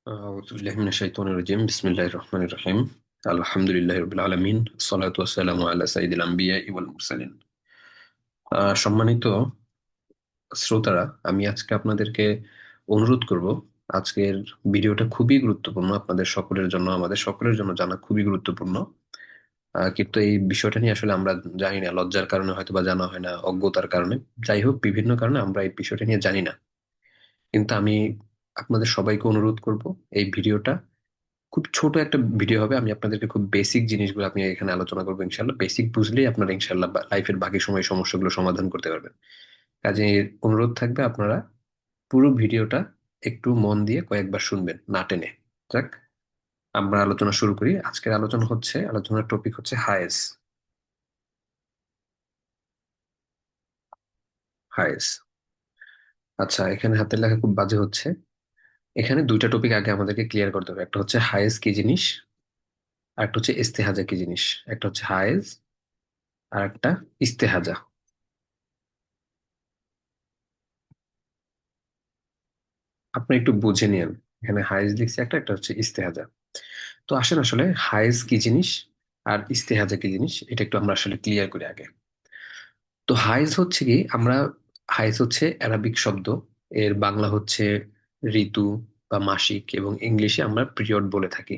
أعوذ بالله من الشيطان الرجيم بسم الله الرحمن الرحيم الحمد لله رب العالمين الصلاة والسلام على سيد الأنبياء والمرسلين সম্মানিত শ্রোতারা, আমি আজকে আপনাদেরকে অনুরোধ করব। আজকের ভিডিওটা খুবই গুরুত্বপূর্ণ আপনাদের সকলের জন্য, আমাদের সকলের জন্য জানা খুবই গুরুত্বপূর্ণ। কিন্তু এই বিষয়টা নিয়ে আসলে আমরা জানি না, লজ্জার কারণে হয়তো বা জানা হয় না, অজ্ঞতার কারণে, যাই হোক বিভিন্ন কারণে আমরা এই বিষয়টা নিয়ে জানি না। কিন্তু আমি আপনাদের সবাইকে অনুরোধ করব, এই ভিডিওটা খুব ছোট একটা ভিডিও হবে। আমি আপনাদেরকে খুব বেসিক জিনিসগুলো আপনি এখানে আলোচনা করবো ইনশাল্লাহ। বেসিক বুঝলেই আপনারা ইনশাল্লাহ লাইফের বাকি সময় সমস্যাগুলো সমাধান করতে পারবেন। কাজে অনুরোধ থাকবে আপনারা পুরো ভিডিওটা একটু মন দিয়ে কয়েকবার শুনবেন, না টেনে। যাক, আমরা আলোচনা শুরু করি। আজকের আলোচনার টপিক হচ্ছে হায়েস। হায়েস। আচ্ছা, এখানে হাতের লেখা খুব বাজে হচ্ছে। এখানে দুইটা টপিক আগে আমাদেরকে ক্লিয়ার করতে হবে। একটা হচ্ছে হায়েস কি জিনিস, আর একটা হচ্ছে ইস্তেহাজা কি জিনিস। একটা হচ্ছে হায়েজ, আর একটা ইস্তেহাজা। আপনি একটু বুঝে নিন, এখানে হায়েজ লিখছে একটা, একটা হচ্ছে ইস্তেহাজা। তো আসেন আসলে হায়েজ কি জিনিস আর ইস্তেহাজা কি জিনিস এটা একটু আমরা আসলে ক্লিয়ার করি আগে। তো হায়েজ হচ্ছে কি, হায়েজ হচ্ছে অ্যারাবিক শব্দ। এর বাংলা হচ্ছে ঋতু বা মাসিক, এবং ইংলিশে আমরা পিরিয়ড বলে থাকি।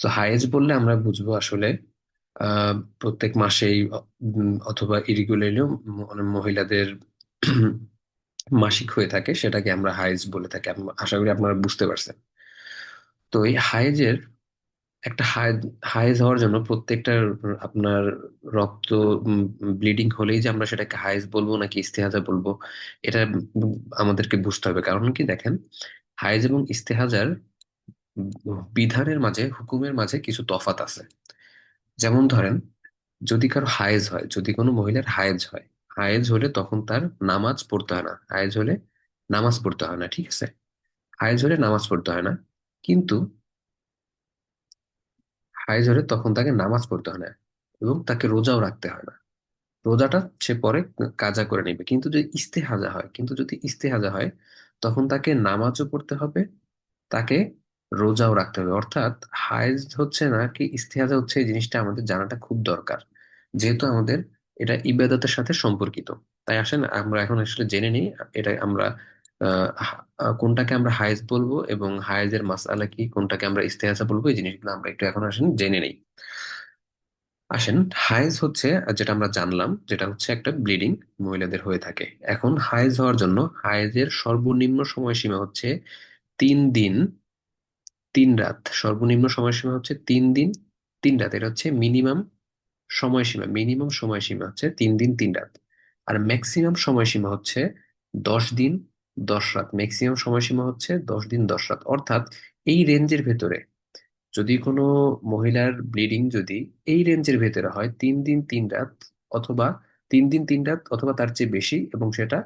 তো হায়েজ বললে আমরা বুঝবো আসলে প্রত্যেক মাসেই অথবা ইরিগুলারলিও মহিলাদের মাসিক হয়ে থাকে, সেটাকে আমরা হায়েজ বলে থাকি। আশা করি আপনারা বুঝতে পারছেন। তো এই হায়েজের একটা হায়েজ হওয়ার জন্য প্রত্যেকটা আপনার রক্ত ব্লিডিং হলেই যে আমরা সেটাকে হায়েজ বলবো নাকি ইস্তেহাজা বলবো, এটা আমাদেরকে বুঝতে হবে। কারণ কি দেখেন, হায়েজ এবং ইস্তেহাজার বিধানের মাঝে, হুকুমের মাঝে কিছু তফাত আছে। যেমন ধরেন, যদি কারো হায়েজ হয়, যদি কোনো মহিলার হায়েজ হয়, হায়েজ হলে তখন তার নামাজ পড়তে হয় না। হায়েজ হলে নামাজ পড়তে হয় না, ঠিক আছে? হায়েজ হলে নামাজ পড়তে হয় না। কিন্তু হায়েজ হলে তখন তাকে নামাজ পড়তে হয় না, এবং তাকে রোজাও রাখতে হয় না। রোজাটা সে পরে কাজা করে নেবে। কিন্তু যদি ইস্তেহাজা হয়, তখন তাকে নামাজও পড়তে হবে, তাকে রোজাও রাখতে হবে। অর্থাৎ হায়েজ হচ্ছে না কি ইস্তেহাজা হচ্ছে, এই জিনিসটা আমাদের জানাটা খুব দরকার, যেহেতু আমাদের এটা ইবাদতের সাথে সম্পর্কিত। তাই আসেন আমরা এখন আসলে জেনে নিই এটা আমরা কোনটাকে আমরা হায়েজ বলবো এবং হায়েজের মাসআলা কি, কোনটাকে আমরা ইস্তেহাজা বলবো, এই জিনিসগুলো আমরা একটু এখন আসেন জেনে নিই। আসেন, হায়েজ হচ্ছে, যেটা আমরা জানলাম, যেটা হচ্ছে একটা ব্লিডিং মহিলাদের হয়ে থাকে। এখন হায়েজ হওয়ার জন্য হায়েজের সর্বনিম্ন সময়সীমা হচ্ছে 3 দিন 3 রাত। সর্বনিম্ন সময়সীমা হচ্ছে 3 দিন 3 রাত। এটা হচ্ছে মিনিমাম সময়সীমা হচ্ছে 3 দিন 3 রাত। আর ম্যাক্সিমাম সময়সীমা হচ্ছে 10 দিন 10 রাত। ম্যাক্সিমাম সময়সীমা হচ্ছে 10 দিন 10 রাত। অর্থাৎ এই রেঞ্জের ভেতরে যদি কোনো মহিলার ব্লিডিং যদি এই রেঞ্জের ভেতরে হয়, 3 দিন 3 রাত, অথবা 3 দিন 3 রাত অথবা তার চেয়ে বেশি, এবং সেটা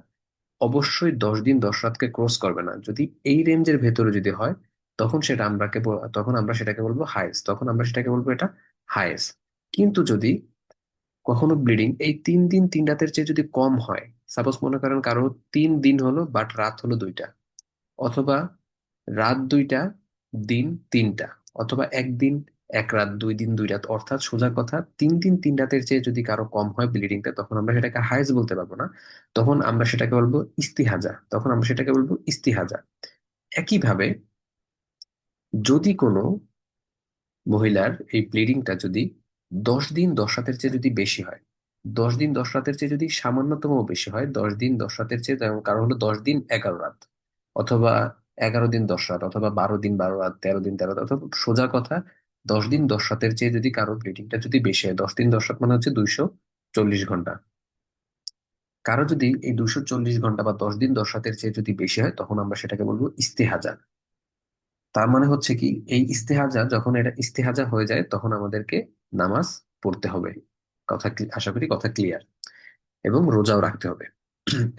অবশ্যই 10 দিন 10 রাতকে ক্রস করবে না, যদি এই রেঞ্জের ভেতরে যদি হয়, তখন আমরা সেটাকে বলবো হাইস, তখন আমরা সেটাকে বলবো এটা হাইস। কিন্তু যদি কখনো ব্লিডিং এই 3 দিন 3 রাতের চেয়ে যদি কম হয়, সাপোজ মনে করেন কারো 3 দিন হলো বাট রাত হলো 2টা, অথবা রাত 2টা দিন 3টা, অথবা একদিন 1 রাত 2 দিন 2 রাত, অর্থাৎ সোজা কথা 3 দিন 3 রাতের চেয়ে যদি কারো কম হয় ব্লিডিংটা, তখন আমরা সেটাকে হায়েজ বলতে পারবো না, তখন আমরা সেটাকে বলবো ইস্তিহাজা। একইভাবে যদি কোনো মহিলার এই ব্লিডিংটা যদি 10 দিন 10 রাতের চেয়ে যদি বেশি হয়, 10 দিন 10 রাতের চেয়ে যদি সামান্যতম বেশি হয়, 10 দিন 10 রাতের চেয়ে, যেমন কারো হলো 10 দিন 11 রাত, অথবা 11 দিন 10 রাত, অথবা 12 দিন 12 রাত, 13 দিন 13 রাত, অথবা সোজা কথা 10 দিন 10 রাতের চেয়ে যদি কারো ব্লিডিংটা যদি বেশি হয়, 10 দিন 10 রাত মানে হচ্ছে 240 ঘন্টা। কারো যদি এই 240 ঘন্টা বা 10 দিন 10 রাতের চেয়ে যদি বেশি হয়, তখন আমরা সেটাকে বলবো ইস্তেহাজা। তার মানে হচ্ছে কি, এই ইস্তেহাজা, যখন এটা ইস্তেহাজা হয়ে যায়, তখন আমাদেরকে নামাজ পড়তে হবে। আশা করি কথা ক্লিয়ার। এবং রোজাও রাখতে হবে।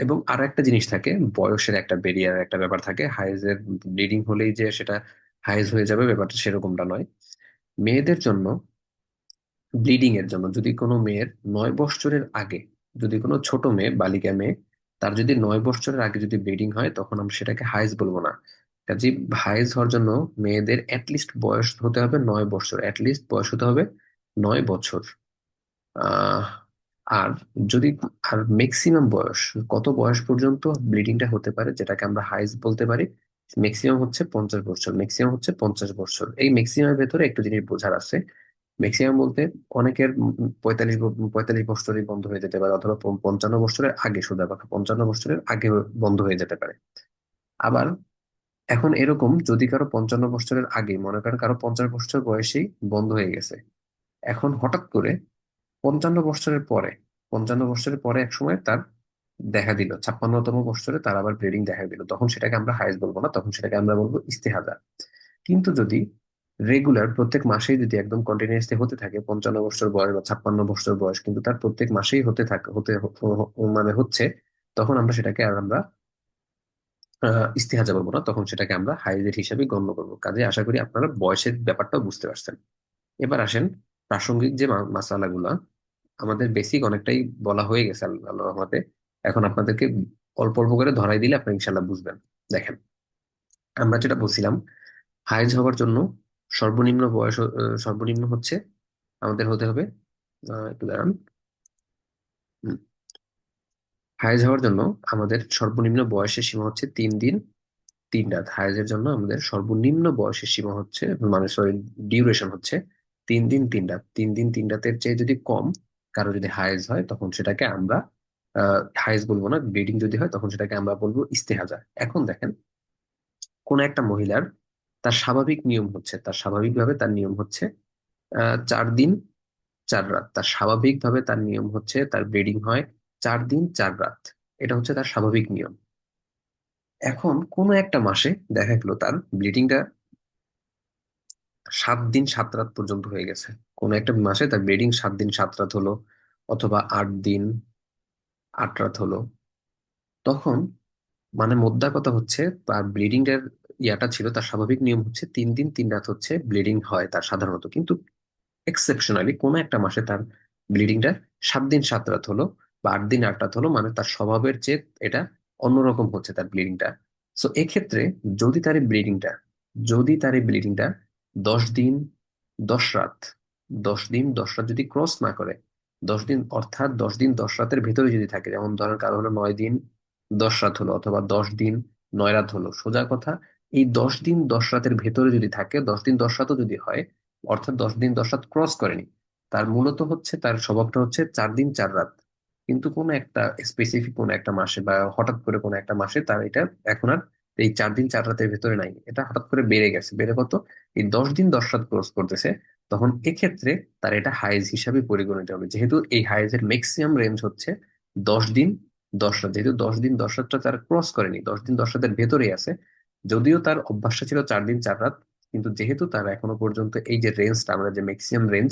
এবং আরো একটা জিনিস থাকে, বয়সের একটা ব্যারিয়ার, একটা ব্যাপার থাকে। হাইজের ব্লিডিং হলেই যে সেটা হাইজ হয়ে যাবে, ব্যাপারটা সেরকমটা নয়। মেয়েদের জন্য, ব্লিডিং এর জন্য, যদি কোনো মেয়ের 9 বৎসরের আগে, যদি কোনো ছোট মেয়ে, বালিকা মেয়ে, তার যদি 9 বৎসরের আগে যদি ব্লিডিং হয়, তখন আমরা সেটাকে হাইজ বলবো না। কাজে হাইজ হওয়ার জন্য মেয়েদের অ্যাটলিস্ট বয়স হতে হবে 9 বছর, অ্যাটলিস্ট বয়স হতে হবে 9 বছর। আহ আর যদি আর ম্যাক্সিমাম বয়স, কত বয়স পর্যন্ত ব্লিডিংটা হতে পারে যেটাকে আমরা হাইজ বলতে পারি, ম্যাক্সিমাম হচ্ছে 50 বছর, ম্যাক্সিমাম হচ্ছে 50 বছর। এই ম্যাক্সিমামের ভেতরে একটু জিনিস বোঝার আছে। ম্যাক্সিমাম বলতে অনেকের 45 বছরই বন্ধ হয়ে যেতে পারে, অথবা 55 বছরের আগে, সোজা কথা 55 বছরের আগে বন্ধ হয়ে যেতে পারে। আবার এখন এরকম, যদি কারো 55 বছরের আগে, মনে করেন কারো 50 বছর বয়সেই বন্ধ হয়ে গেছে, এখন হঠাৎ করে 55 বছরের পরে, 55 বছরের পরে এক সময় তার দেখা দিল, 56তম বছরে তার আবার ব্লিডিং দেখা দিল, তখন সেটাকে আমরা হাইজ বলবো না, তখন সেটাকে আমরা বলবো ইস্তেহাজা। কিন্তু যদি রেগুলার প্রত্যেক মাসেই যদি একদম কন্টিনিউয়াসলি হতে থাকে, 55 বছর বয়স বা 56 বছর বয়স, কিন্তু তার প্রত্যেক মাসেই হতে থাকে, মানে হচ্ছে, তখন আমরা সেটাকে আর আমরা ইস্তেহাজা বলবো না, তখন সেটাকে আমরা হাইজের হিসাবে গণ্য করবো। কাজে আশা করি আপনারা বয়সের ব্যাপারটাও বুঝতে পারছেন। এবার আসেন প্রাসঙ্গিক যে মাসালাগুলা, আমাদের বেসিক অনেকটাই বলা হয়ে গেছে আল্লাহ রহমতে। এখন আপনাদেরকে অল্প অল্প করে ধরাই দিলে আপনি ইনশাল্লাহ বুঝবেন। দেখেন, আমরা যেটা বলছিলাম, হাইজ হওয়ার জন্য সর্বনিম্ন বয়স সর্বনিম্ন হচ্ছে আমাদের হতে হবে, একটু দাঁড়ান। হুম, হাইজ হওয়ার জন্য আমাদের সর্বনিম্ন বয়সের সীমা হচ্ছে 3 দিন 3 রাত। হাইজের জন্য আমাদের সর্বনিম্ন বয়সের সীমা হচ্ছে, মানে সরি, ডিউরেশন হচ্ছে 3 দিন 3 রাত। 3 দিন 3 রাতের চেয়ে যদি কম কারো যদি হাইজ হয়, তখন সেটাকে আমরা হাইজ বলবো না, ব্লিডিং যদি হয় তখন সেটাকে আমরা বলবো ইস্তেহাজা। এখন দেখেন, কোন একটা মহিলার তার স্বাভাবিক নিয়ম হচ্ছে, তার স্বাভাবিকভাবে তার নিয়ম হচ্ছে 4 দিন 4 রাত। তার স্বাভাবিকভাবে তার নিয়ম হচ্ছে, তার ব্লিডিং হয় 4 দিন 4 রাত। এটা হচ্ছে তার স্বাভাবিক নিয়ম। এখন কোনো একটা মাসে দেখা গেল তার ব্লিডিংটা 7 দিন 7 রাত পর্যন্ত হয়ে গেছে। কোনো একটা মাসে তার ব্লিডিং 7 দিন 7 রাত হলো, অথবা 8 দিন 8 রাত হলো। তখন মানে মোদ্দা কথা হচ্ছে, তার ব্লিডিং এর ইয়াটা ছিল, তার স্বাভাবিক নিয়ম হচ্ছে 3 দিন 3 রাত হচ্ছে ব্লিডিং হয় তার সাধারণত। কিন্তু এক্সেপশনালি কোনো একটা মাসে তার ব্লিডিংটা 7 দিন 7 রাত হলো, বা 8 দিন 8 রাত হলো, মানে তার স্বভাবের চেয়ে এটা অন্যরকম হচ্ছে তার ব্লিডিংটা। সো এক্ষেত্রে যদি তার ব্লিডিংটা যদি তার এই ব্লিডিংটা 10 দিন 10 রাত, 10 দিন 10 রাত যদি ক্রস না করে, 10 দিন অর্থাৎ 10 দিন 10 রাতের ভেতরে যদি থাকে, যেমন ধরেন কারো হলো 9 দিন 10 রাত হলো, অথবা 10 দিন 9 রাত হলো, সোজা কথা, এই 10 দিন 10 রাতের ভেতরে যদি থাকে, 10 দিন 10 রাতও যদি হয়, অর্থাৎ 10 দিন 10 রাত ক্রস করেনি, তার মূলত হচ্ছে, তার স্বভাবটা হচ্ছে 4 দিন 4 রাত। কিন্তু কোনো একটা স্পেসিফিক কোনো একটা মাসে, বা হঠাৎ করে কোনো একটা মাসে তার এটা এখন আর এই 4 দিন 4 রাতের ভেতরে নাই, এটা হঠাৎ করে বেড়ে গেছে, বেড়ে কত, এই 10 দিন 10 রাত ক্রস করতেছে, তখন এক্ষেত্রে তার এটা হাইজ হিসাবে পরিগণিত হবে। যেহেতু এই হাইজের ম্যাক্সিমাম রেঞ্জ হচ্ছে 10 দিন 10 রাত, যেহেতু 10 দিন 10 রাতটা তার ক্রস করেনি, 10 দিন 10 রাতের ভেতরেই আছে, যদিও তার অভ্যাসটা ছিল 4 দিন 4 রাত, কিন্তু যেহেতু তার এখনো পর্যন্ত এই যে রেঞ্জটা, আমরা যে ম্যাক্সিমাম রেঞ্জ,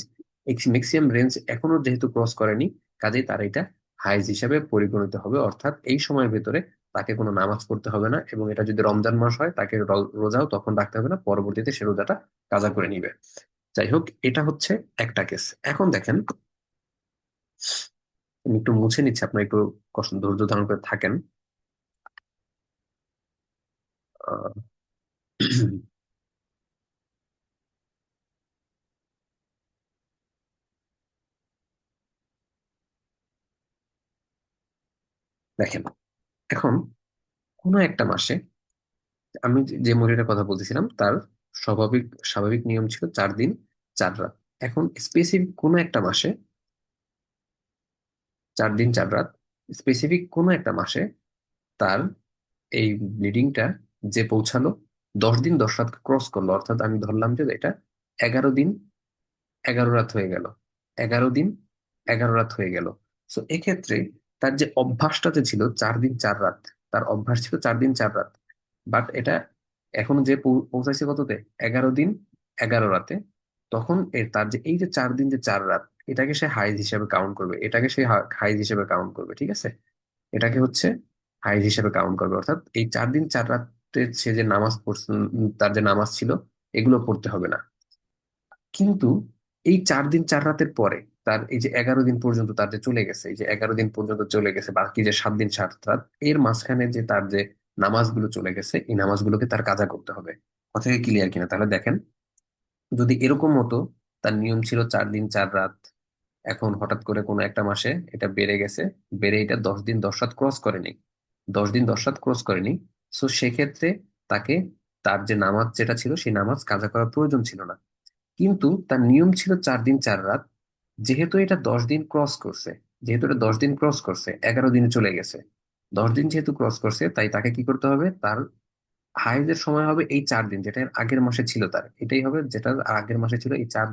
এই ম্যাক্সিমাম রেঞ্জ এখনো যেহেতু ক্রস করেনি, কাজেই তার এটা হাইজ হিসাবে পরিগণিত হবে। অর্থাৎ এই সময়ের ভেতরে তাকে কোনো নামাজ পড়তে হবে না, এবং এটা যদি রমজান মাস হয় তাকে রোজাও তখন রাখতে হবে না, পরবর্তীতে সে রোজাটা কাজা করে নিবে। যাই হোক, এটা হচ্ছে একটা কেস। এখন দেখেন, আমি একটু মুছে নিচ্ছি, আপনার একটু কষ্ট ধৈর্য ধারণ করে থাকেন। আহ, দেখেন, এখন কোনো একটা মাসে, আমি যে মহিলাটার কথা বলতেছিলাম, তার স্বাভাবিক স্বাভাবিক নিয়ম ছিল 4 দিন 4 রাত। এখন স্পেসিফিক কোনো একটা মাসে 4 দিন 4 রাত, স্পেসিফিক কোনো একটা মাসে তার এই ব্লিডিংটা যে পৌঁছালো 10 দিন 10 রাত ক্রস করলো, অর্থাৎ আমি ধরলাম যে এটা 11 দিন 11 রাত হয়ে গেল, 11 দিন 11 রাত হয়ে গেল। তো এক্ষেত্রে তার যে অভ্যাসটা যে ছিল 4 দিন 4 রাত, তার অভ্যাস ছিল 4 দিন 4 রাত, বাট এটা এখন যে পৌঁছাইছে কততে, 11 দিন 11 রাতে, তখন তার যে এই যে 4 দিন 4 রাত, এটাকে সে হাইজ হিসেবে কাউন্ট করবে, এটাকে সে হাইজ হিসেবে কাউন্ট করবে, ঠিক আছে? এটাকে হচ্ছে হাইজ হিসেবে কাউন্ট করবে, অর্থাৎ এই 4 দিন 4 রাতে সে যে নামাজ পড়ছে, তার যে নামাজ ছিল, এগুলো পড়তে হবে না। কিন্তু এই 4 দিন 4 রাতের পরে, তার এই যে 11 দিন পর্যন্ত তার যে চলে গেছে, এই যে 11 দিন পর্যন্ত চলে গেছে, বাকি যে 7 দিন 7 রাত, এর মাঝখানে যে তার যে নামাজগুলো চলে গেছে, এই নামাজগুলোকে তার কাজা করতে হবে। কথা কি ক্লিয়ার কিনা? তাহলে দেখেন, যদি এরকম হতো, তার নিয়ম ছিল 4 দিন 4 রাত, এখন হঠাৎ করে কোনো একটা মাসে এটা বেড়ে গেছে, বেড়ে এটা 10 দিন 10 রাত ক্রস করেনি, 10 দিন 10 রাত ক্রস করেনি, সো সেক্ষেত্রে তাকে, তার যে নামাজ যেটা ছিল সেই নামাজ কাজা করার প্রয়োজন ছিল না। কিন্তু তার নিয়ম ছিল 4 দিন 4 রাত, যেহেতু এটা 10 দিন ক্রস করছে, যেহেতু এটা 10 দিন ক্রস করছে, 11 দিনে চলে গেছে, 10 দিন যেহেতু ক্রস করছে, তাই তাকে কি করতে হবে, তার হাইজের সময় হবে এই 4 দিন, যেটা এর আগের মাসে ছিল তার, এটাই হবে যেটা আগের মাসে ছিল, এই চার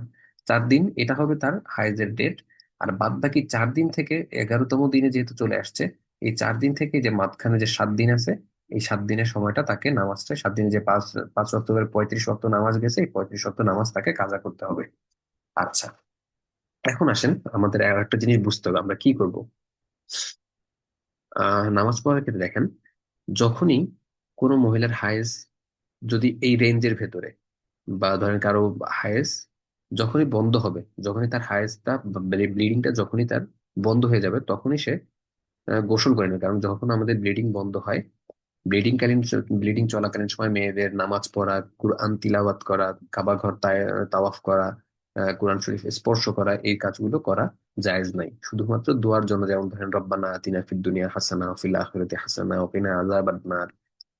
4 দিন এটা হবে তার হাইজের ডেট। আর বাদ বাকি 4 দিন থেকে 11তম দিনে যেহেতু চলে আসছে, এই 4 দিন থেকে যে মাঝখানে যে 7 দিন আছে, এই 7 দিনের সময়টা তাকে নামাজটা, 7 দিনে যে পাঁচ পাঁচ ওয়াক্ত করে 35 ওয়াক্ত নামাজ গেছে, এই 35 ওয়াক্ত নামাজ তাকে কাজা করতে হবে। আচ্ছা, এখন আসেন, আমাদের আর একটা জিনিস বুঝতে হবে আমরা কি করব। নামাজ পড়ার ক্ষেত্রে দেখেন, যখনই কোনো মহিলার হায়েজ যদি এই রেঞ্জের ভেতরে, বা ধরেন কারো হায়েস যখনই বন্ধ হবে, যখনই তার হায়েসটা, ব্লিডিংটা যখনই তার বন্ধ হয়ে যাবে, তখনই সে গোসল করে নেবে। কারণ যখন আমাদের ব্লিডিং বন্ধ হয়, ব্লিডিং চলাকালীন সময় মেয়েদের নামাজ পড়া, কুরআন তিলাওয়াত করা, কাবা ঘর তাওয়াফ করা, কোরআন শরীফ স্পর্শ করা, এই কাজগুলো করা জায়েজ নাই। শুধুমাত্র দোয়ার জন্য, যেমন ধরেন রব্বানা আতিনা ফিদ দুনিয়া হাসানা ওয়া ফিল আখিরাতি হাসানা ওয়া কিনা আযাবান নার,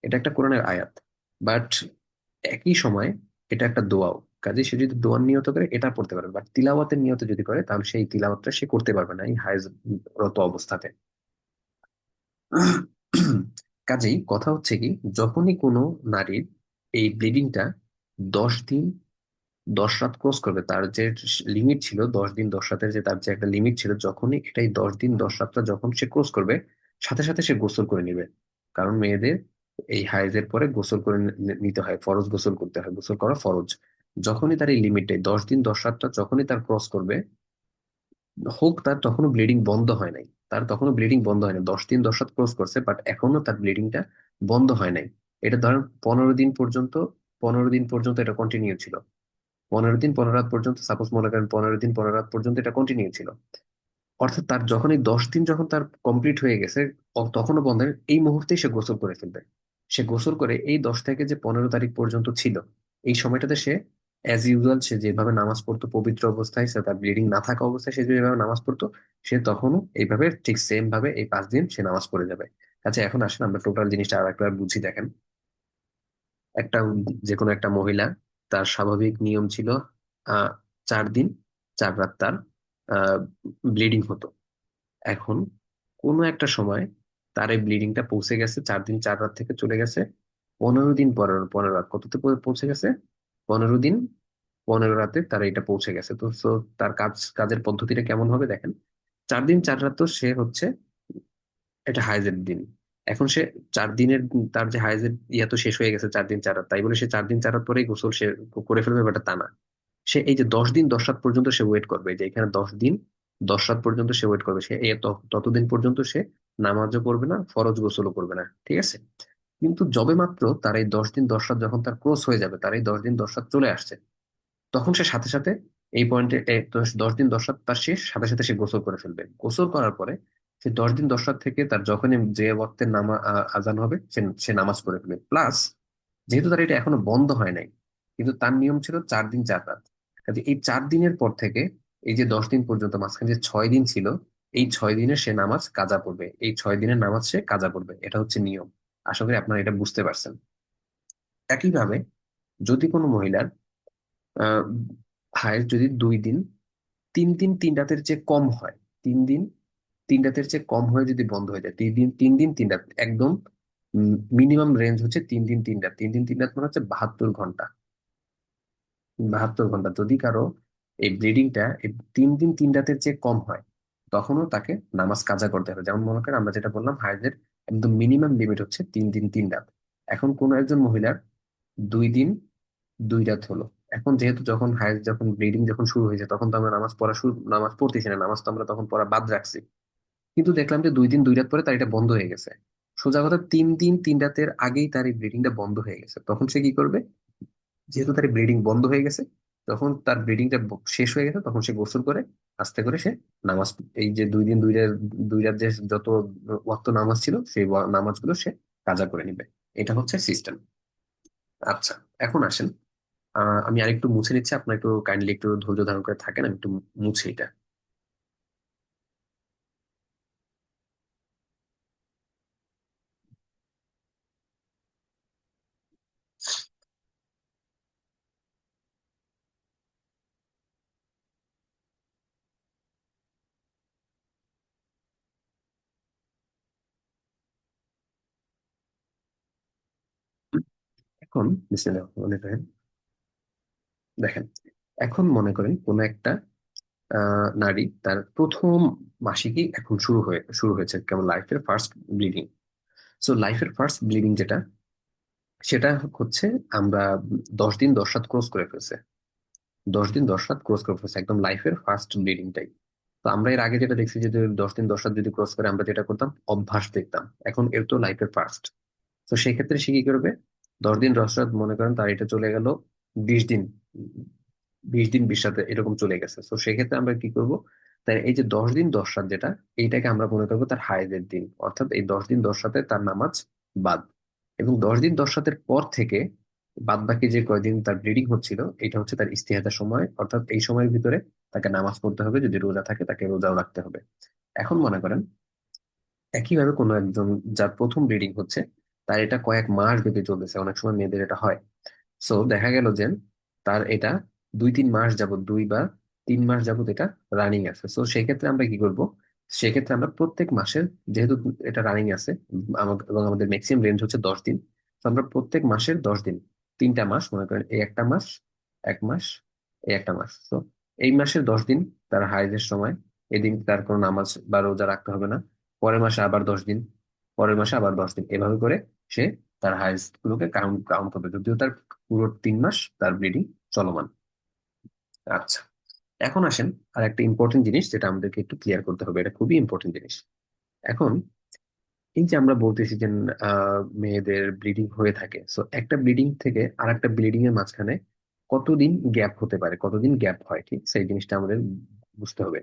এটা একটা কোরআনের আয়াত, বাট একই সময় এটা একটা দোয়াও। কাজে সে যদি দোয়ার নিয়ত করে এটা পড়তে পারবে, বাট তিলাওয়াতের নিয়ত যদি করে, তাহলে সেই তিলাওয়াতটা সে করতে পারবে না এই হায়েজ রত অবস্থাতে। কাজেই কথা হচ্ছে কি, যখনই কোনো নারীর এই ব্লিডিংটা 10 দিন 10 রাত ক্রস করবে, তার যে লিমিট ছিল 10 দিন 10 রাতের, যে তার যে একটা লিমিট ছিল, যখনই এটাই 10 দিন 10 রাতটা যখন সে ক্রস করবে, সাথে সাথে সে গোসল করে নিবে। কারণ মেয়েদের এই হায়েজের পরে গোসল করে নিতে হয়, ফরজ গোসল করতে হয়, গোসল করা ফরজ। যখনই তার এই লিমিটে 10 দিন 10 রাতটা যখনই তার ক্রস করবে, হোক তার তখনও ব্লিডিং বন্ধ হয় নাই, তার তখনও ব্লিডিং বন্ধ হয় নাই, 10 দিন 10 রাত ক্রস করছে, বাট এখনো তার ব্লিডিংটা বন্ধ হয় নাই। এটা ধরেন 15 দিন পর্যন্ত, 15 দিন পর্যন্ত এটা কন্টিনিউ ছিল, 15 দিন 15 রাত পর্যন্ত, সাপোজ মনে করেন 15 দিন 15 রাত পর্যন্ত এটা কন্টিনিউ ছিল। অর্থাৎ তার যখন এই 10 দিন যখন তার কমপ্লিট হয়ে গেছে, তখনও বন্ধ হয়, এই মুহূর্তেই সে গোসল করে ফেলবে। সে গোসল করে এই 10 থেকে যে 15 তারিখ পর্যন্ত ছিল, এই সময়টাতে সে অ্যাজ ইউজুয়াল সে যেভাবে নামাজ পড়তো পবিত্র অবস্থায়, সে তার ব্লিডিং না থাকা অবস্থায় সে যেভাবে নামাজ পড়তো, সে তখনও এইভাবে ঠিক সেম ভাবে এই 5 দিন সে নামাজ পড়ে যাবে। আচ্ছা, এখন আসেন আমরা টোটাল জিনিসটা আর একবার বুঝি। দেখেন, একটা, যে কোনো একটা মহিলা, তার স্বাভাবিক নিয়ম ছিল 4 দিন 4 রাত তার ব্লিডিং হতো। এখন কোনো একটা সময় তার এই ব্লিডিংটা পৌঁছে গেছে, 4 দিন 4 রাত থেকে চলে গেছে 15 দিন 15 রাত, কততে পৌঁছে গেছে? 15 দিন 15 রাতে তার এটা পৌঁছে গেছে। তো তার কাজের পদ্ধতিটা কেমন হবে দেখেন, 4 দিন 4 রাত তো সে হচ্ছে, এটা হাইজের দিন। এখন সে 4 দিনের, তার যে হাইজের ইয়া তো শেষ হয়ে গেছে 4 দিন 4 রাত, তাই বলে সে 4 দিন 4 রাত পরেই গোসল সে করে ফেলবে, ব্যাপারটা তা না। সে এই যে 10 দিন 10 রাত পর্যন্ত সে ওয়েট করবে, যে এখানে 10 দিন 10 রাত পর্যন্ত সে ওয়েট করবে, সে ততদিন পর্যন্ত সে নামাজও পড়বে না, ফরজ গোসলও করবে না, ঠিক আছে? কিন্তু যবে মাত্র তার এই 10 দিন 10 রাত যখন তার ক্রস হয়ে যাবে, তার এই 10 দিন 10 রাত চলে আসছে, তখন সে সাথে সাথে এই পয়েন্টে 10 দিন 10 রাত তার শেষ, সাথে সাথে সে গোসল করে ফেলবে। গোসল করার পরে সে 10 দিন 10 রাত থেকে তার যখনই যে ওয়াক্তের আজান হবে, সে নামাজ পড়ে ফেলবে। প্লাস, যেহেতু তার এটা এখনো বন্ধ হয় নাই, কিন্তু তার নিয়ম ছিল 4 দিন 4 রাত, কাজে এই 4 দিনের পর থেকে এই যে 10 দিন পর্যন্ত মাঝখানে যে 6 দিন ছিল, এই 6 দিনের সে নামাজ কাজা পড়বে, এই 6 দিনের নামাজ সে কাজা পড়বে, এটা হচ্ছে নিয়ম। আশা করি আপনারা এটা বুঝতে পারছেন। একইভাবে, যদি কোনো মহিলার আহ হায়েস্ট যদি 2 দিন 3 দিন 3 রাতের চেয়ে কম হয়, 3 দিন 3 রাতের চেয়ে কম হয়ে যদি বন্ধ হয়ে যায়, 3 দিন 3 রাত একদম মিনিমাম রেঞ্জ হচ্ছে 3 দিন 3 রাত, 3 দিন 3 রাত মানে হচ্ছে 72 ঘন্টা। 72 ঘন্টা যদি কারো এই ব্লিডিংটা এই 3 দিন 3 রাতের চেয়ে কম হয়, তখনও তাকে নামাজ কাজা করতে হবে। যেমন মনে করেন আমরা যেটা বললাম, হায়েজের একদম মিনিমাম লিমিট হচ্ছে 3 দিন 3 রাত। এখন কোন একজন মহিলার 2 দিন 2 রাত হলো, এখন যেহেতু যখন হায়েজ যখন ব্লিডিং যখন শুরু হয়েছে, তখন তো আমরা নামাজ পড়তেছি না, নামাজ তো আমরা তখন পড়া বাদ রাখছি। কিন্তু দেখলাম যে 2 দিন 2 রাত পরে তার এটা বন্ধ হয়ে গেছে। সোজা কথা, 3 দিন 3 রাতের আগেই তার এই ব্লিডিংটা বন্ধ হয়ে গেছে, তখন সে কি করবে? যেহেতু তার ব্লিডিং বন্ধ হয়ে গেছে, তখন তার ব্লিডিংটা শেষ হয়ে গেছে, তখন সে গোসল করে আস্তে করে সে নামাজ, এই যে 2 দিন 2 রাত যে যত ওয়াক্ত নামাজ ছিল সেই নামাজগুলো সে কাজা করে নিবে। এটা হচ্ছে সিস্টেম। আচ্ছা, এখন আসেন, আমি আরেকটু মুছে নিচ্ছি, আপনার একটু কাইন্ডলি একটু ধৈর্য ধারণ করে থাকেন, আমি একটু মুছে এটা। এখন বিসমিল্লাহ মনে করেন, দেখেন, এখন মনে করেন কোন একটা নারী তার প্রথম মাসিকই এখন শুরু হয়েছে, কেমন লাইফের ফার্স্ট ব্লিডিং। সো লাইফের ফার্স্ট ব্লিডিং যেটা, সেটা হচ্ছে আমরা 10 দিন 10 রাত ক্রস করে ফেলছে। 10 দিন 10 রাত ক্রস করে ফেলছে, একদম লাইফের ফার্স্ট ব্লিডিংটাই। তো আমরা এর আগে যেটা দেখছি যে 10 দিন 10 রাত যদি ক্রস করে, আমরা যেটা করতাম অভ্যাস দেখতাম, এখন এর তো লাইফের ফার্স্ট। তো সেই ক্ষেত্রে সে কি করবে, 10 দিন 10 রাত মনে করেন তার এটা চলে গেল 20 দিন, 20 দিন 20 রাতে এরকম চলে গেছে। তো সেক্ষেত্রে আমরা কি করব, তাই এই যে 10 দিন 10 রাত যেটা, এইটাকে আমরা মনে করবো তার হায়েজের দিন, অর্থাৎ এই 10 দিন 10 রাতে তার নামাজ বাদ। এবং 10 দিন 10 রাতের পর থেকে বাদ বাকি যে কয়দিন তার ব্লিডিং হচ্ছিল, এটা হচ্ছে তার ইস্তিহাদার সময়, অর্থাৎ এই সময়ের ভিতরে তাকে নামাজ পড়তে হবে, যদি রোজা থাকে তাকে রোজাও রাখতে হবে। এখন মনে করেন একইভাবে কোনো একজন যার প্রথম ব্লিডিং হচ্ছে, তার এটা কয়েক মাস ব্যাপী চলতেছে, অনেক সময় মেয়েদের এটা হয়। সো দেখা গেল যে তার এটা 2-3 মাস যাবত, 2 বা 3 মাস যাবত এটা রানিং আছে। সো সেক্ষেত্রে আমরা কি করব, সেক্ষেত্রে আমরা প্রত্যেক মাসের, যেহেতু এটা রানিং আছে, এবং আমাদের ম্যাক্সিমাম রেঞ্জ হচ্ছে 10 দিন, তো আমরা প্রত্যেক মাসের 10 দিন, 3টা মাস মনে করেন, এই একটা মাস, 1 মাস, এই একটা মাস, তো এই মাসের 10 দিন তার হাইজের সময়, এদিন তার কোনো নামাজ বা রোজা রাখতে হবে না। পরের মাসে আবার 10 দিন, পরের মাসে আবার 10 দিন, এভাবে করে সে তার হাইজ গুলোকে কাউন্ট কাউন্ট করবে, যদিও তার পুরো 3 মাস তার ব্লিডিং চলমান। আচ্ছা, এখন আসেন আর একটা ইম্পর্টেন্ট জিনিস যেটা আমাদেরকে একটু ক্লিয়ার করতে হবে, এটা খুবই ইম্পর্টেন্ট জিনিস। এখন এই যে আমরা বলতেছি যে মেয়েদের ব্লিডিং হয়ে থাকে, সো একটা ব্লিডিং থেকে আর একটা ব্লিডিং এর মাঝখানে কতদিন গ্যাপ হতে পারে, কতদিন গ্যাপ হয়, ঠিক সেই জিনিসটা আমাদের বুঝতে হবে।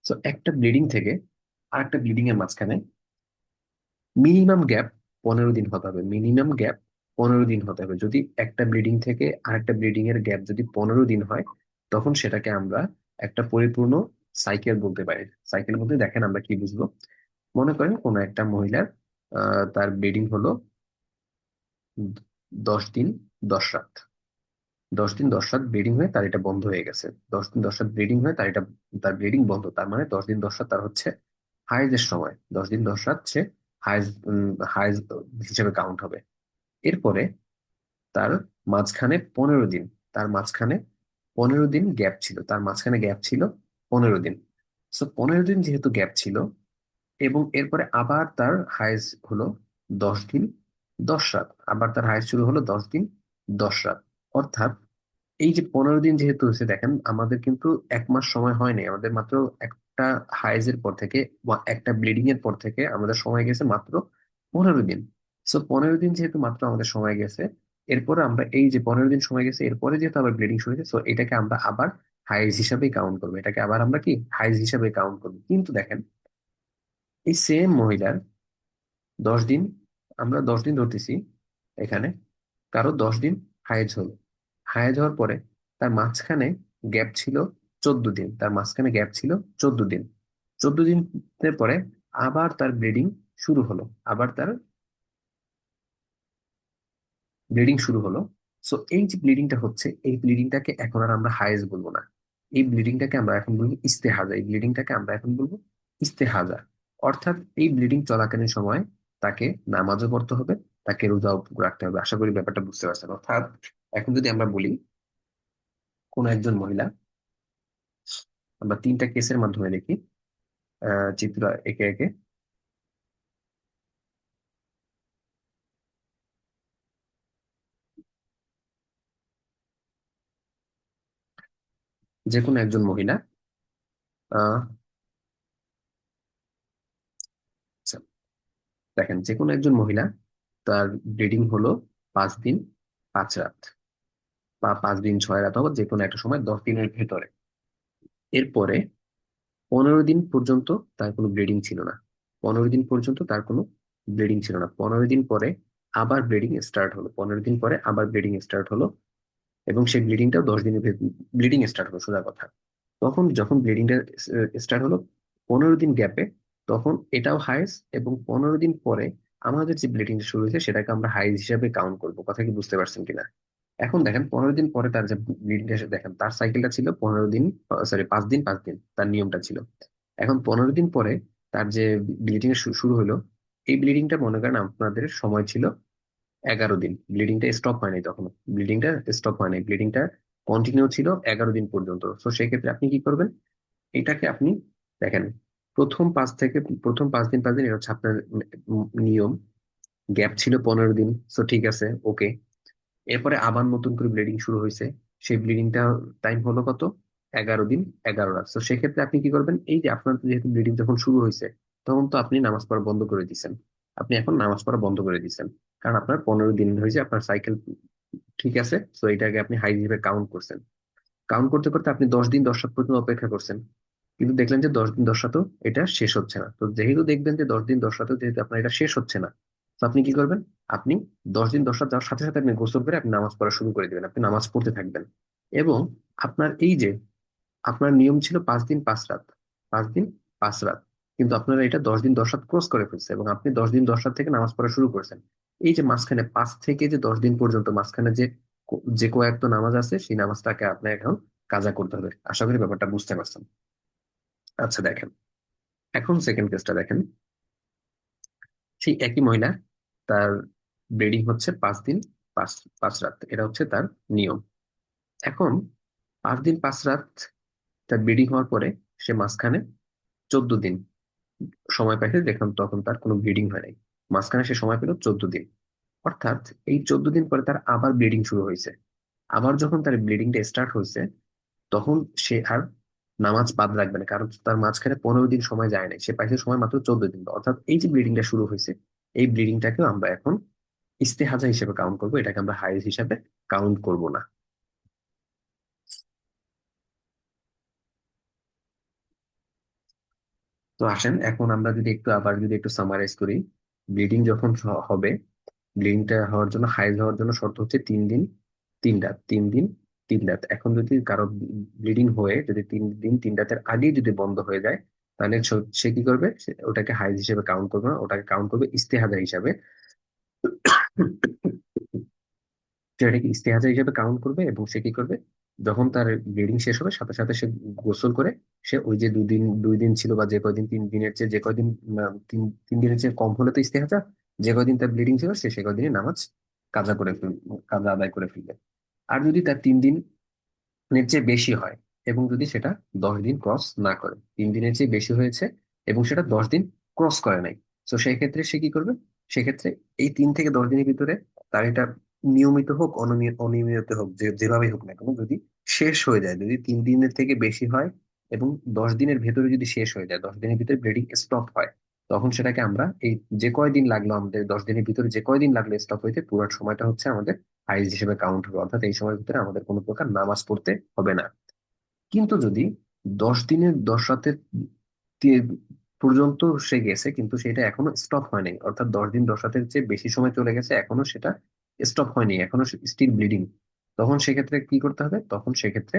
সো একটা ব্লিডিং থেকে আর একটা ব্লিডিং এর মাঝখানে মিনিমাম গ্যাপ 15 দিন হতে হবে, মিনিমাম গ্যাপ 15 দিন হতে হবে। যদি একটা ব্লিডিং থেকে আরেকটা ব্লিডিং এর গ্যাপ যদি 15 দিন হয়, তখন সেটাকে আমরা একটা পরিপূর্ণ সাইকেল বলতে পারি। সাইকেল বলতে দেখেন আমরা কি বুঝবো, মনে করেন কোনো একটা মহিলার তার ব্লিডিং হলো 10 দিন 10 রাত, 10 দিন 10 রাত ব্লিডিং হয়ে তার এটা বন্ধ হয়ে গেছে, 10 দিন 10 রাত ব্লিডিং হয়ে তার এটা, তার ব্লিডিং বন্ধ, তার মানে 10 দিন 10 রাত তার হচ্ছে হাইজের সময়, 10 দিন 10 রাত সে হাইজ হাইজ হিসেবে কাউন্ট হবে। এরপরে তার মাঝখানে 15 দিন, তার মাঝখানে 15 দিন গ্যাপ ছিল, তার মাঝখানে গ্যাপ ছিল 15 দিন। সো 15 দিন যেহেতু গ্যাপ ছিল, এবং এরপরে আবার তার হাইজ হলো 10 দিন 10 রাত, আবার তার হাইজ শুরু হলো 10 দিন 10 রাত। অর্থাৎ এই যে 15 দিন যেহেতু হচ্ছে, দেখেন আমাদের কিন্তু 1 মাস সময় হয় নাই, আমাদের মাত্র একটা হাইজের পর থেকে বা একটা ব্লিডিং এর পর থেকে আমাদের সময় গেছে মাত্র 15 দিন। সো 15 দিন যেহেতু মাত্র আমাদের সময় গেছে, এরপরে আমরা এই যে 15 দিন সময় গেছে, এরপরে যেহেতু আবার ব্লিডিং শুরু হয়েছে, সো এটাকে আমরা আবার হাইজ হিসাবে কাউন্ট করবো, এটাকে আবার আমরা কি হাইজ হিসাবে কাউন্ট করবো। কিন্তু দেখেন এই সেম মহিলার 10 দিন, আমরা 10 দিন ধরতেছি এখানে, কারো 10 দিন হায়েজ হলো, হায়েজ হওয়ার পরে তার মাঝখানে গ্যাপ ছিল 14 দিন, তার মাঝখানে গ্যাপ ছিল 14 দিন, 14 দিনের পরে আবার তার ব্লিডিং শুরু হলো, আবার তার ব্লিডিং শুরু হলো। সো এই যে ব্লিডিংটা হচ্ছে, এই ব্লিডিংটাকে এখন আর আমরা হায়েজ বলবো না, এই ব্লিডিংটাকে আমরা এখন বলবো ইস্তেহাজা, এই ব্লিডিংটাকে আমরা এখন বলবো ইস্তেহাজা। অর্থাৎ এই ব্লিডিং চলাকালীন সময় তাকে নামাজও পড়তে হবে, তাকে রোজাও রাখতে হবে। আশা করি ব্যাপারটা বুঝতে পারছেন। অর্থাৎ এখন যদি আমরা বলি কোন একজন মহিলা, আমরা 3টা কেসের মাধ্যমে দেখি, চিত্র একে একে, যে কোনো একজন মহিলা, আহ আচ্ছা, দেখেন যে কোনো একজন মহিলা তার ব্লিডিং হলো 5 দিন 5 রাত, বা 5 দিন 6 রাত, হবে যে কোনো একটা সময় 10 দিনের ভেতরে। এরপরে 15 দিন পর্যন্ত তার কোনো ব্লিডিং ছিল না, 15 দিন পর্যন্ত তার কোনো ব্লিডিং ছিল না। 15 দিন পরে আবার ব্লিডিং স্টার্ট হলো, 15 দিন পরে আবার ব্লিডিং স্টার্ট হলো, এবং সেই ব্লিডিংটাও 10 দিনের ব্লিডিং স্টার্ট হলো, সোজা কথা। তখন যখন ব্লিডিংটা স্টার্ট হলো 15 দিন গ্যাপে, তখন এটাও হাইস, এবং 15 দিন পরে আমাদের যে ব্লিডিংটা শুরু হয়েছে সেটাকে আমরা হাইজ হিসাবে কাউন্ট করবো। কথা কি বুঝতে পারছেন কিনা? এখন দেখেন 15 দিন পরে তার যে ব্লিডিংটা, দেখেন তার সাইকেলটা ছিল 15 দিন, সরি 5 দিন 5 দিন, তার নিয়মটা ছিল। এখন 15 দিন পরে তার যে ব্লিডিং শুরু হলো, এই ব্লিডিংটা মনে করেন আপনাদের সময় ছিল 11 দিন, ব্লিডিংটা স্টপ হয়নি তখন, ব্লিডিংটা স্টপ হয়নি, ব্লিডিংটা কন্টিনিউ ছিল 11 দিন পর্যন্ত। তো সেক্ষেত্রে আপনি কি করবেন, এটাকে আপনি দেখেন, প্রথম 5 থেকে প্রথম 5 দিন 5 দিন এটা হচ্ছে আপনার নিয়ম। গ্যাপ ছিল 15 দিন, তো ঠিক আছে, ওকে। এরপরে আবার নতুন করে ব্লিডিং শুরু হয়েছে, সেই ব্লিডিংটা টাইম হলো কত, 11 দিন 11 রাত। তো সেক্ষেত্রে আপনি কি করবেন, এই যে আপনার যেহেতু ব্লিডিং যখন শুরু হয়েছে, তখন তো আপনি নামাজ পড়া বন্ধ করে দিচ্ছেন, আপনি এখন নামাজ পড়া বন্ধ করে দিচ্ছেন, কারণ আপনার 15 দিন হয়েছে, আপনার সাইকেল ঠিক আছে। তো এটাকে আপনি হাই হিসেবে কাউন্ট করছেন। কাউন্ট করতে করতে আপনি 10 দিন 10 রাত পর্যন্ত অপেক্ষা করছেন, কিন্তু দেখলেন যে 10 দিন 10 রাতেও এটা শেষ হচ্ছে না। তো যেহেতু দেখবেন যে 10 দিন 10 রাতেও যেহেতু আপনার এটা শেষ হচ্ছে না, তো আপনি কি করবেন, আপনি 10 দিন 10 রাত যাওয়ার সাথে সাথে আপনি গোসল করে আপনি নামাজ পড়া শুরু করে দিবেন, আপনি নামাজ পড়তে থাকবেন। এবং আপনার এই যে আপনার নিয়ম ছিল 5 দিন 5 রাত, 5 দিন 5 রাত, কিন্তু আপনারা এটা 10 দিন 10 রাত ক্রস করে ফেলছে, এবং আপনি 10 দিন 10 রাত থেকে নামাজ পড়া শুরু করছেন। এই যে মাঝখানে 5 থেকে যে 10 দিন পর্যন্ত মাঝখানে যে যে কয়েকটা নামাজ আছে, সেই নামাজটাকে আপনার এখন কাজা করতে হবে। আশা করি ব্যাপারটা বুঝতে পারছেন। আচ্ছা দেখেন, এখন সেকেন্ড কেসটা দেখেন। সেই একই মহিলা, তার ব্লিডিং হচ্ছে 5 দিন পাঁচ 5 রাত, এটা হচ্ছে তার নিয়ম। এখন 5 দিন 5 রাত তার ব্লিডিং হওয়ার পরে সে মাঝখানে 14 দিন সময় পাইছে, দেখলাম তখন তার কোনো ব্লিডিং হয় নাই। মাঝখানে সে সময় পেল 14 দিন, অর্থাৎ এই 14 দিন পরে তার আবার ব্লিডিং শুরু হয়েছে। আবার যখন তার ব্লিডিংটা স্টার্ট হয়েছে, তখন সে আর নামাজ বাদ রাখবে না, কারণ তার মাঝখানে 15 দিন সময় যায় নাই, সে পাইছে সময় মাত্র 14 দিন। অর্থাৎ এই যে ব্লিডিংটা শুরু হয়েছে, এই ব্লিডিংটাকেও আমরা এখন ইস্তেহাজা হিসেবে কাউন্ট করবো, এটাকে আমরা হাইজ হিসাবে কাউন্ট করব না। তো আসেন এখন আমরা যদি একটু আবার যদি একটু সামারাইজ করি, ব্লিডিং যখন হবে, ব্লিডিংটা হওয়ার জন্য, হাইজ হওয়ার জন্য শর্ত হচ্ছে 3 দিন 3 রাত, 3 দিন 3 রাত। এখন যদি কারো ব্লিডিং হয়ে যদি 3 দিন 3 রাতের আগেই যদি বন্ধ হয়ে যায়, তাহলে সে কি করবে, ওটাকে হাইজ হিসেবে কাউন্ট করবে না, ওটাকে কাউন্ট করবে ইস্তেহাজা হিসাবে। সে এটাকে ইস্তেহাজা হিসেবে কাউন্ট করবে, এবং সে কি করবে, যখন তার ব্লিডিং শেষ হবে সাথে সাথে সে গোসল করে, সে ওই যে 2 দিন 2 দিন ছিল, বা যে কয়দিন 3 দিনের চেয়ে যে কয়দিন, তিন 3 দিনের চেয়ে কম হলে তো ইস্তেহাজা, যে কয়দিন তার ব্লিডিং ছিল সে কয়দিনই নামাজ কাজা করে ফেল কাজা আদায় করে ফেলবে। আর যদি তার 3 দিনের চেয়ে বেশি হয়, এবং যদি সেটা 10 দিন ক্রস না করে, 3 দিনের চেয়ে বেশি হয়েছে এবং সেটা 10 দিন ক্রস করে নাই, তো সেই ক্ষেত্রে সে কি করবে, সেক্ষেত্রে এই 3 থেকে 10 দিনের ভিতরে তার এটা নিয়মিত হোক অনিয়মিত হোক, যেভাবেই হোক না কেন, যদি শেষ হয়ে যায়, যদি 3 দিনের থেকে বেশি হয় এবং 10 দিনের ভেতরে যদি শেষ হয়ে যায়, 10 দিনের ভিতরে ব্লিডিং স্টপ হয়, তখন সেটাকে আমরা এই যে কয়দিন লাগলো আমাদের, 10 দিনের ভিতরে যে কয়দিন লাগলো স্টপ হইতে, পুরো সময়টা হচ্ছে আমাদের হাইজ হিসেবে কাউন্ট হবে। অর্থাৎ এই সময়ের ভিতরে আমাদের কোনো প্রকার নামাজ পড়তে হবে না। কিন্তু যদি 10 দিনের 10 রাতের পর্যন্ত সে গেছে, কিন্তু সেটা এখনো স্টপ হয়নি, অর্থাৎ 10 দিন 10 রাতের চেয়ে বেশি সময় চলে গেছে, এখনো সেটা স্টপ হয়নি, এখনো স্টিল ব্লিডিং, তখন সেক্ষেত্রে কি করতে হবে, তখন সেক্ষেত্রে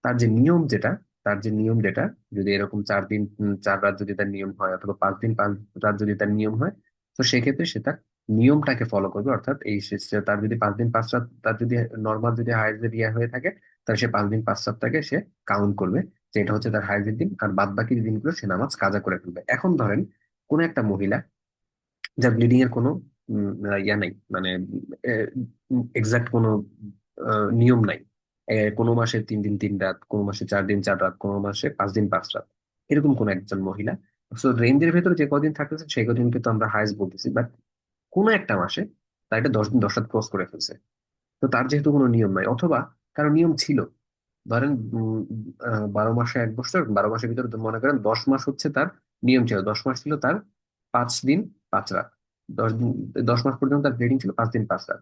তার যে নিয়ম যেটা তার যে নিয়ম যেটা, যদি এরকম 4 দিন 4 রাত যদি তার নিয়ম হয়, অথবা 5 দিন 5 রাত যদি তার নিয়ম হয়, তো সেক্ষেত্রে সে তার নিয়মটাকে ফলো করবে। অর্থাৎ তার যদি 5 দিন 5 রাত তার যদি নর্মাল যদি হাইজের ইয়ে হয়ে থাকে, তাহলে সে 5 দিন 5 রাতটাকে সে কাউন্ট করবে, যে এটা হচ্ছে তার হাইজের দিন, আর বাদ বাকি দিনগুলো সে নামাজ কাজা করে ফেলবে। এখন ধরেন কোন একটা মহিলা যার ব্লিডিং এর কোনো ইয়া নাই, মানে এক্সাক্ট কোনো নিয়ম নাই, কোনো মাসে 3 দিন 3 রাত, কোনো মাসে 4 দিন 4 রাত, কোনো মাসে 5 দিন 5 রাত, এরকম কোন একজন মহিলা, তো রেঞ্জের ভেতরে যে কদিন থাকতেছে সেই কদিনকে তো আমরা হাইজ বলতেছি, বাট কোনো একটা মাসে তার এটা 10 দিন 10 রাত ক্রস করে ফেলছে। তো তার যেহেতু কোনো নিয়ম নাই, অথবা কারো নিয়ম ছিল, ধরেন 12 মাসে 1 বছর, 12 মাসের ভিতরে তো মনে করেন 10 মাস হচ্ছে তার নিয়ম ছিল, 10 মাস ছিল তার 5 দিন 5 রাত, 10 দিন, 10 মাস পর্যন্ত তার ব্লিডিং ছিল 5 দিন 5 রাত।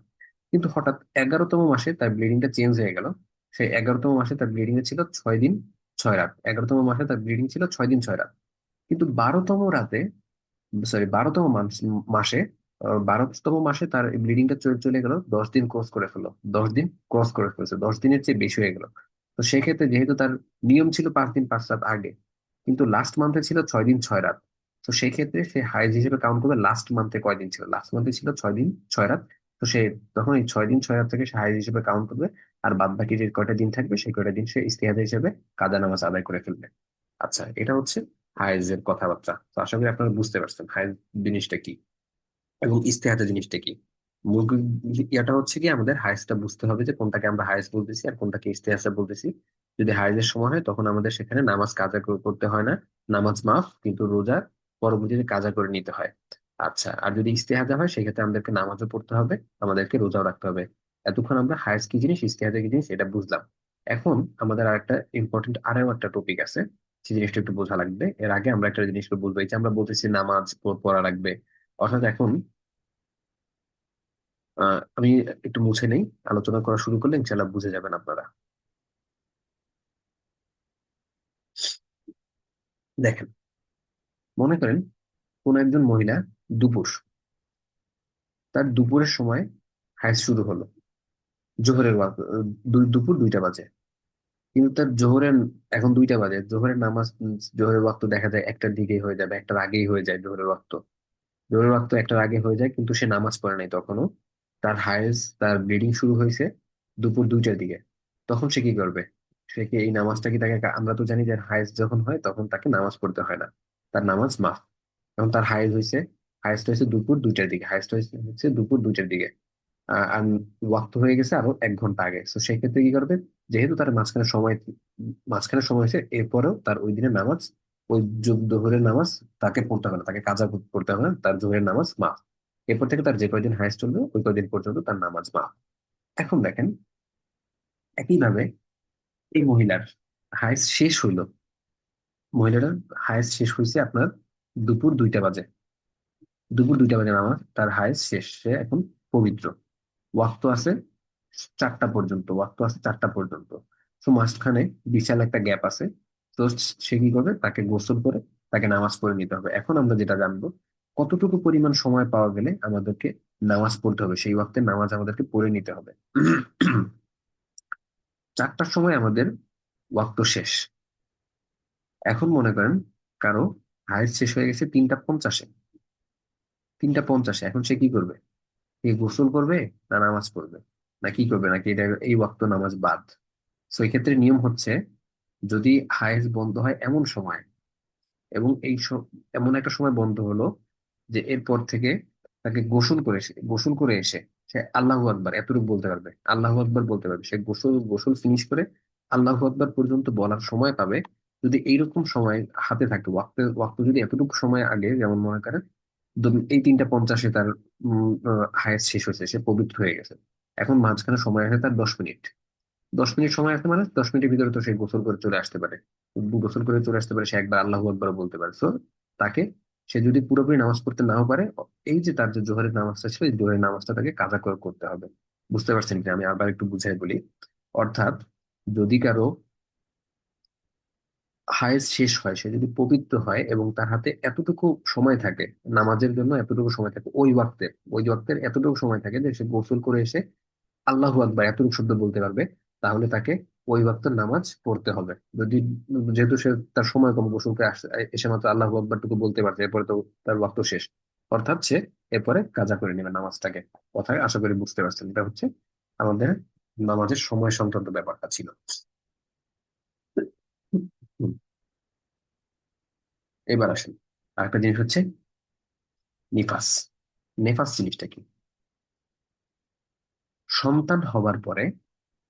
কিন্তু হঠাৎ 11তম মাসে তার ব্লিডিংটা চেঞ্জ হয়ে গেল, সেই 11তম মাসে তার ব্লিডিং এ ছিল 6 দিন 6 রাত, 11তম মাসে তার ব্লিডিং ছিল 6 দিন 6 রাত। কিন্তু 12তম রাতে সরি 12তম মাসে, 12তম মাসে তার ব্লিডিংটা চলে চলে গেল, 10 দিন ক্রস করে ফেললো, 10 দিন ক্রস করে ফেলছে, 10 দিনের চেয়ে বেশি হয়ে গেল। তো সেক্ষেত্রে যেহেতু তার নিয়ম ছিল 5 দিন 5 রাত আগে, কিন্তু লাস্ট মান্থে ছিল 6 দিন 6 রাত। তো সেই ক্ষেত্রে সে হাইজ হিসেবে কাউন্ট করবে লাস্ট মান্থে কয়দিন ছিল, লাস্ট মান্থে ছিল 6 দিন 6 রাত। তো সে তখন এই 6 দিন 6 রাত থেকে সে হাইজ হিসেবে কাউন্ট করবে। আর বাদ বাকি যে কয়টা দিন থাকবে সেই কয়টা দিন সে ইস্তেহাদা হিসেবে কাজা নামাজ আদায় করে ফেলবে। আচ্ছা, এটা হচ্ছে হায়েজের কথাবার্তা। তো আশা করি আপনারা বুঝতে পারছেন হায়েজ জিনিসটা কি এবং ইস্তেহাদা জিনিসটা কি। মূল ইয়াটা হচ্ছে কি, আমাদের হায়েজটা বুঝতে হবে যে কোনটাকে আমরা হায়েজ বলতেছি আর কোনটাকে ইস্তেহাসা বলতেছি। যদি হায়েজের সময় হয় তখন আমাদের সেখানে নামাজ কাজা করতে হয় না, নামাজ মাফ, কিন্তু রোজার পরবর্তীতে কাজা করে নিতে হয়। আচ্ছা, আর যদি ইস্তেহাদা হয় সেক্ষেত্রে আমাদেরকে নামাজও পড়তে হবে, আমাদেরকে রোজাও রাখতে হবে। এতক্ষণ আমরা হায়েজ কি জিনিস ইস্তেহাদা কি জিনিস এটা বুঝলাম। এখন আমাদের আরেকটা ইম্পর্টেন্ট আরো একটা টপিক আছে, সেই জিনিসটা একটু বোঝা লাগবে। এর আগে আমরা একটা জিনিস বলবো, এই যে আমরা বলতেছি নামাজ পড়া লাগবে, অর্থাৎ এখন আমি একটু মুছে নেই, আলোচনা করা শুরু করলে ইনশাল্লাহ বুঝে যাবেন আপনারা। দেখেন, মনে করেন কোন একজন মহিলা দুপুর, তার দুপুরের সময় হাইজ শুরু হলো, জোহরের দুপুর 2টা বাজে, কিন্তু তার জোহরের, এখন 2টা বাজে, জোহরের নামাজ, জোহরের ওয়াক্ত দেখা যায় 1টার দিকেই হয়ে যাবে, 1টার আগেই হয়ে যায় জোহরের ওয়াক্ত। জোহরের ওয়াক্ত 1টার আগে হয়ে যায় কিন্তু সে নামাজ পড়ে নাই তখনো, তার হায়েজ, তার ব্লিডিং শুরু হয়েছে দুপুর 2টার দিকে। তখন সে কি করবে? সে কি এই নামাজটা কি তাকে, আমরা তো জানি যে হায়েজ যখন হয় তখন তাকে নামাজ পড়তে হয় না, তার নামাজ মাফ। এখন তার হায়েজ হয়েছে, হায়েজটা হয়েছে দুপুর 2টার দিকে, হায়েজটা হচ্ছে দুপুর 2টার দিকে। আর ওয়াক্ত হয়ে গেছে আরো 1 ঘন্টা আগে। তো সেই ক্ষেত্রে কি করবে? যেহেতু তার মাঝখানে সময় হয়েছে, এরপরেও তার ওই দিনের নামাজ, ওই জোহরের নামাজ তাকে পড়তে হবে না, তাকে কাজা করতে হবে না, তার জোহরের নামাজ মাফ। এরপর থেকে তার যে কয়দিন হায়েজ চলবে ওই কয়দিন পর্যন্ত তার নামাজ মাফ। এখন দেখেন, একইভাবে এই মহিলার হায়েজ শেষ হইলো, মহিলাটার হায়েজ শেষ হয়েছে আপনার দুপুর 2টা বাজে, দুপুর 2টা বাজে নামাজ, তার হায়েজ শেষ, সে এখন পবিত্র। ওয়াক্ত আছে 4টা পর্যন্ত, ওয়াক্ত আছে 4টা পর্যন্ত। তো মাঝখানে বিশাল একটা গ্যাপ আছে। তো সে কি করবে? তাকে গোসল করে তাকে নামাজ পড়ে নিতে হবে। এখন আমরা যেটা জানবো, কতটুকু পরিমাণ সময় পাওয়া গেলে আমাদেরকে নামাজ পড়তে হবে, সেই ওয়াক্তে নামাজ আমাদেরকে পড়ে নিতে হবে। 4টার সময় আমাদের ওয়াক্ত শেষ। এখন মনে করেন কারো হায়ের শেষ হয়ে গেছে 3টা 50-এ, 3টা 50-এ, এখন সে কি করবে? সে গোসল করবে না নামাজ পড়বে, না কি করবে, নাকি এটা এই ওয়াক্ত নামাজ বাদ? তো এই ক্ষেত্রে নিয়ম হচ্ছে, যদি হায়েজ বন্ধ হয় এমন সময়, এবং এমন একটা সময় বন্ধ হলো যে এরপর থেকে তাকে গোসল করে এসে সে আল্লাহু আকবার এতটুকু বলতে পারবে, আল্লাহু আকবার বলতে পারবে, সে গোসল গোসল ফিনিশ করে আল্লাহু আকবার পর্যন্ত বলার সময় পাবে। যদি এইরকম সময় হাতে থাকে, ওয়াক্ত যদি এতটুকু সময় আগে, যেমন মনে করেন এই 3টা 50-এ তার হায়েজ শেষ হয়েছে, সে পবিত্র হয়ে গেছে। এখন মাঝখানে সময় আছে তার 10 মিনিট, 10 মিনিট সময় আছে, মানে 10 মিনিটের ভিতরে তো সে গোসল করে চলে আসতে পারে। গোসল করে চলে আসতে পারে, সে একবার আল্লাহু আকবার বলতে পারে। তো তাকে, সে যদি পুরোপুরি নামাজ পড়তে নাও পারে, এই যে তার যে জোহরের নামাজটা ছিল, এই জোহরের নামাজটা তাকে কাজা করে করতে হবে। বুঝতে পারছেন কি? আমি আবার একটু বুঝাই বলি। অর্থাৎ যদি কারো হায়েজ শেষ হয়, সে যদি পবিত্র হয় এবং তার হাতে এতটুকু সময় থাকে, নামাজের জন্য এতটুকু সময় থাকে, ওই ওয়াক্তের এতটুকু সময় থাকে যে সে গোসল করে এসে আল্লাহু আকবার এতটুকু শব্দ বলতে পারবে, তাহলে তাকে ওই ওয়াক্তের নামাজ পড়তে হবে। যদি, যেহেতু সে তার সময় কম, গোসল করে এসে মাত্র আল্লাহু আকবার টুকু বলতে পারছে, এরপরে তো তার ওয়াক্ত শেষ, অর্থাৎ সে এরপরে কাজা করে নেবে নামাজটাকে। কথায় আশা করি বুঝতে পারছেন, এটা হচ্ছে আমাদের নামাজের সময় সংক্রান্ত ব্যাপারটা ছিল। হুম, এবার আসেন, আরেকটা জিনিস হচ্ছে নিফাস। নেফাস জিনিসটা কি? সন্তান হবার পরে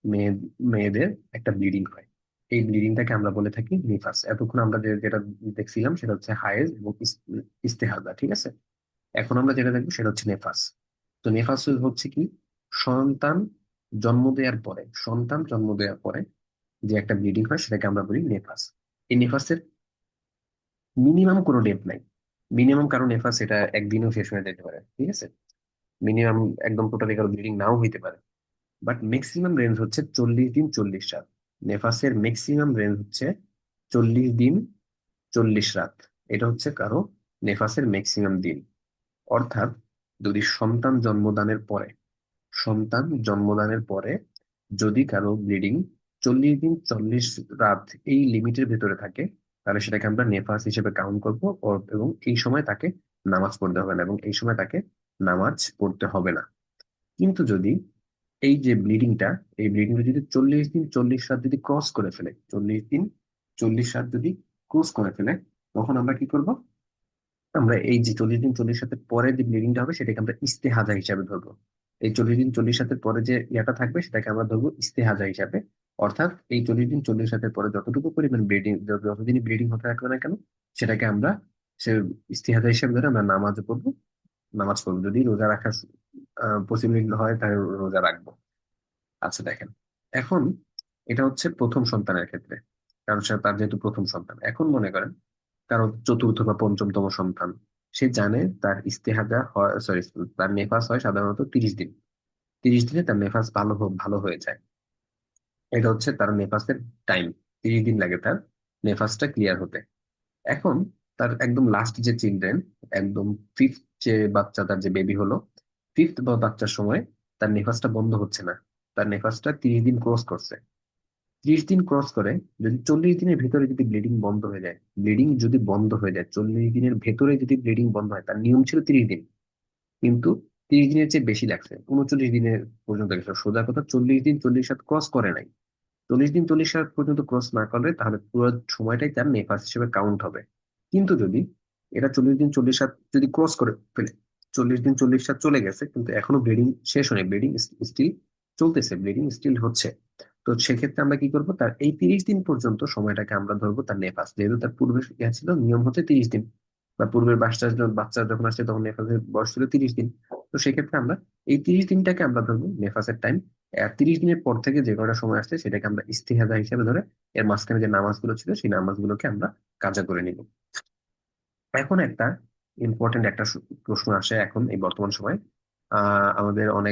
মেয়ে মেয়েদের একটা ব্লিডিং হয়, এই ব্লিডিংটাকে আমরা বলে থাকি নিফাস। এতক্ষণ আমরা যেটা দেখছিলাম সেটা হচ্ছে হায়েজ এবং ইস্তেহাদা, ঠিক আছে? এখন আমরা যেটা দেখবো সেটা হচ্ছে নেফাস। তো নেফাস হচ্ছে কি? সন্তান সন্তান জন্ম দেওয়ার পরে যে একটা ব্লিডিং হয় সেটাকে আমরা বলি নেফাস। এই নেফাসের মিনিমাম কোনো ডেট নাই, মিনিমাম, কারণ নেফাস এটা একদিনেও শেষ হয়ে যেতে পারে, ঠিক আছে? মিনিমাম একদম টোটালি কারো ব্লিডিং নাও হইতে পারে, বাট ম্যাক্সিমাম রেঞ্জ হচ্ছে 40 দিন 40 রাত। নেফাসের ম্যাক্সিমাম রেঞ্জ হচ্ছে 40 দিন 40 রাত। এটা হচ্ছে কারো নেফাসের ম্যাক্সিমাম দিন। অর্থাৎ যদি সন্তান জন্মদানের পরে যদি কারো ব্লিডিং 40 দিন 40 রাত এই লিমিটের ভেতরে থাকে, তাহলে সেটাকে আমরা নেফাস হিসেবে কাউন্ট করবো। এবং এই সময় তাকে নামাজ পড়তে হবে না, এবং এই সময় তাকে নামাজ পড়তে হবে না। কিন্তু যদি এই যে ব্লিডিংটা, এই ব্লিডিংটা যদি 40 দিন 40 রাত যদি ক্রস করে ফেলে, 40 দিন 40 রাত যদি ক্রস করে ফেলে, তখন আমরা কি করব? আমরা এই যে 40 দিন 40 রাতের পরে যে ব্লিডিংটা হবে সেটাকে আমরা ইস্তেহাজা হিসাবে ধরবো। এই 40 দিন 40 রাতের পরে যে ইয়াটা থাকবে সেটাকে আমরা ধরবো ইস্তেহাজা হিসাবে। অর্থাৎ এই 40 দিন 40 রাতের পরে যতটুকু পরিমাণ ব্লিডিং, যতদিনই ব্লিডিং হতে থাকবে না কেন, সেটাকে আমরা সে ইস্তেহাজা হিসাবে ধরে আমরা নামাজ পড়বো। যদি রোজা রাখার পসিবিলিটি হয় তাহলে রোজা রাখবো। আচ্ছা দেখেন, এখন এটা হচ্ছে প্রথম সন্তানের ক্ষেত্রে, কারণ তার যেহেতু প্রথম সন্তান। এখন মনে করেন কারো চতুর্থ বা পঞ্চমতম সন্তান, সে জানে তার ইস্তেহাজা হয়, সরি, তার নেফাস হয় সাধারণত 30 দিন। 30 দিনে তার নেফাস ভালো হয়ে যায়। এটা হচ্ছে তার নেফাসের টাইম। 30 দিন লাগে তার নেফাসটা ক্লিয়ার হতে। এখন তার একদম লাস্ট যে চিলড্রেন, একদম ফিফথ যে বাচ্চা, তার যে বেবি হলো, ফিফথ বা বাচ্চার সময় তার নেফাসটা বন্ধ হচ্ছে না। তার নেফাসটা 30 দিন ক্রস করছে। 30 দিন ক্রস করে যদি 40 দিনের ভিতরে যদি ব্লিডিং বন্ধ হয়ে যায়, ব্লিডিং যদি বন্ধ হয়ে যায় 40 দিনের ভেতরে যদি ব্লিডিং বন্ধ হয়, তার নিয়ম ছিল 30 দিন, কিন্তু 30 দিনের চেয়ে বেশি লাগছে, 39 দিনের পর্যন্ত গেছে। সোজা কথা, 40 দিন 40 রাত ক্রস করে নাই। 40 দিন 40 রাত পর্যন্ত ক্রস না করলে তাহলে পুরো সময়টাই তার নেফাস হিসেবে কাউন্ট হবে। কিন্তু যদি এটা 40 দিন 40 রাত যদি ক্রস করে ফেলে, 40 দিন 40 রাত চলে গেছে কিন্তু এখনো ব্লিডিং শেষ হয়নি, ব্লিডিং স্টিল চলতেছে, ব্লিডিং স্টিল হচ্ছে, তো সেক্ষেত্রে আমরা কি করব? তার এই 30 দিন পর্যন্ত সময়টাকে আমরা ধরবো তার নেফাস। যেহেতু তার পূর্বে ইয়া ছিল, নিয়ম হচ্ছে 30 দিন, বা পূর্বের বাচ্চা যখন আসছে তখন নেফাসের বয়স ছিল 30 দিন। তো সেক্ষেত্রে আমরা এই 30 দিনটাকে আমরা ধরবো নেফাসের টাইম। 30 দিনের পর থেকে যে কয়টা সময় আসছে সেটাকে আমরা ইস্তিহাদা হিসেবে ধরে এর মাঝখানে যে নামাজগুলো ছিল সেই নামাজগুলোকে আমরা কাজা করে নিব। এখন একটা ইম্পর্টেন্ট একটা প্রশ্ন আসে এখন এই বর্তমান সময়। আমাদের অনেক